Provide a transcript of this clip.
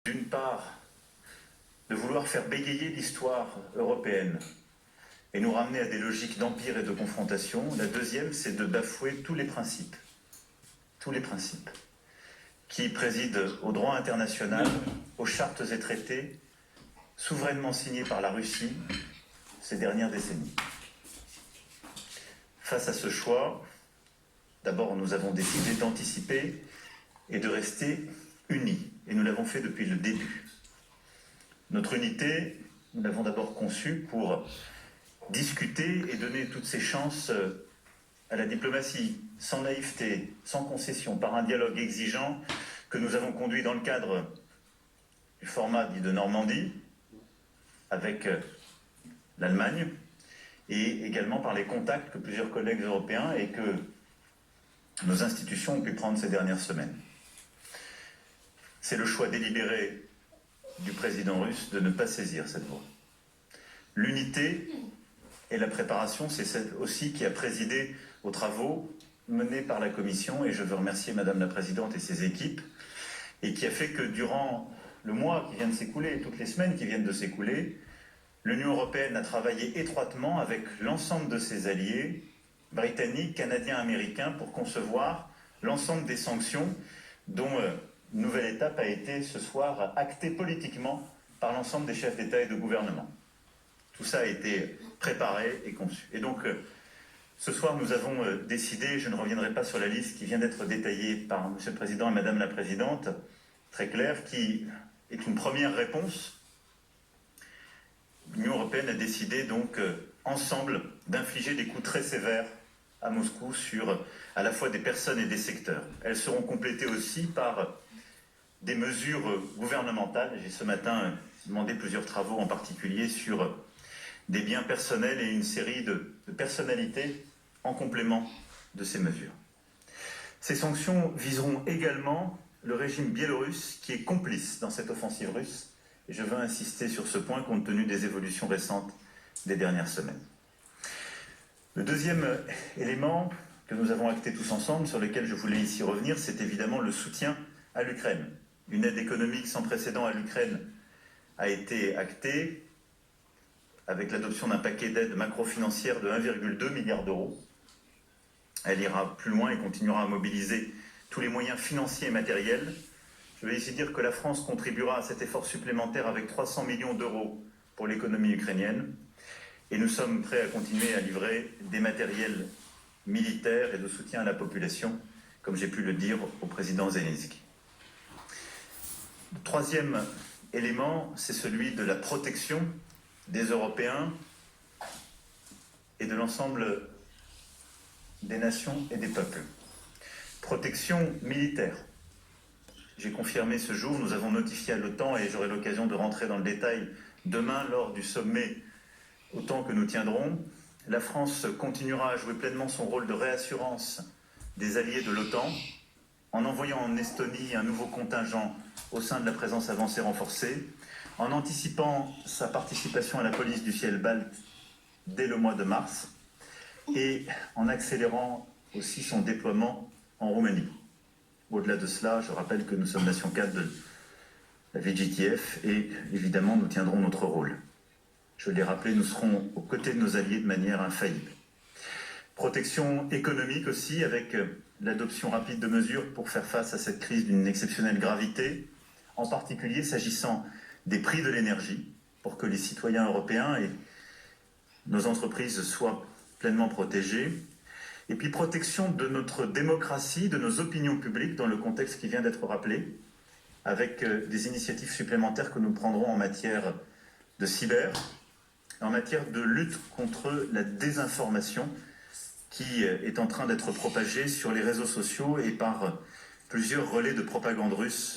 D'une part, de vouloir faire bégayer l'histoire européenne et nous ramener à des logiques d'empire et de confrontation. La deuxième, c'est de bafouer tous les principes qui président au droit international, aux chartes et traités souverainement signés par la Russie ces dernières décennies. Face à ce choix, d'abord nous avons décidé d'anticiper et de rester unis, et nous l'avons fait depuis le début. Notre unité, nous l'avons d'abord conçue pour discuter et donner toutes ses chances à la diplomatie, sans naïveté, sans concession, par un dialogue exigeant que nous avons conduit dans le cadre du format dit de Normandie, avec l'Allemagne, et également par les contacts que plusieurs collègues européens et que nos institutions ont pu prendre ces dernières semaines. C'est le choix délibéré du président russe de ne pas saisir cette voie. L'unité et la préparation, c'est celle aussi qui a présidé aux travaux menés par la Commission, et je veux remercier Madame la Présidente et ses équipes, et qui a fait que durant le mois qui vient de s'écouler, toutes les semaines qui viennent de s'écouler, l'Union européenne a travaillé étroitement avec l'ensemble de ses alliés, britanniques, canadiens, américains, pour concevoir l'ensemble des sanctions dont une nouvelle étape a été ce soir actée politiquement par l'ensemble des chefs d'État et de gouvernement. Tout ça a été préparé et conçu. Et donc, ce soir, nous avons décidé, je ne reviendrai pas sur la liste qui vient d'être détaillée par M. le Président et Mme la Présidente, très claire, qui est une première réponse. L'Union européenne a décidé donc, ensemble, d'infliger des coups très sévères à Moscou sur à la fois des personnes et des secteurs. Elles seront complétées aussi par des mesures gouvernementales. J'ai ce matin demandé plusieurs travaux, en particulier sur des biens personnels et une série de personnalités en complément de ces mesures. Ces sanctions viseront également le régime biélorusse qui est complice dans cette offensive russe, et je veux insister sur ce point compte tenu des évolutions récentes des dernières semaines. Le deuxième élément que nous avons acté tous ensemble, sur lequel je voulais ici revenir, c'est évidemment le soutien à l'Ukraine. Une aide économique sans précédent à l'Ukraine a été actée avec l'adoption d'un paquet d'aides macro-financières de 1,2 milliard d'euros. Elle ira plus loin et continuera à mobiliser tous les moyens financiers et matériels. Je vais ici dire que la France contribuera à cet effort supplémentaire avec 300 millions d'euros pour l'économie ukrainienne. Et nous sommes prêts à continuer à livrer des matériels militaires et de soutien à la population, comme j'ai pu le dire au président Zelensky. Le troisième élément, c'est celui de la protection des Européens et de l'ensemble des nations et des peuples. Protection militaire. J'ai confirmé ce jour, nous avons notifié à l'OTAN, et j'aurai l'occasion de rentrer dans le détail demain lors du sommet OTAN que nous tiendrons. La France continuera à jouer pleinement son rôle de réassurance des alliés de l'OTAN en envoyant en Estonie un nouveau contingent au sein de la présence avancée renforcée, en anticipant sa participation à la police du ciel balte dès le mois de mars et en accélérant aussi son déploiement en Roumanie. Au-delà de cela, je rappelle que nous sommes nation cadre de la VJTF et évidemment nous tiendrons notre rôle. Je l'ai rappelé, nous serons aux côtés de nos alliés de manière infaillible. Protection économique aussi, avec l'adoption rapide de mesures pour faire face à cette crise d'une exceptionnelle gravité, en particulier s'agissant des prix de l'énergie, pour que les citoyens européens et nos entreprises soient pleinement protégés. Et puis protection de notre démocratie, de nos opinions publiques, dans le contexte qui vient d'être rappelé, avec des initiatives supplémentaires que nous prendrons en matière de cyber, en matière de lutte contre la désinformation qui est en train d'être propagée sur les réseaux sociaux et par plusieurs relais de propagande russe.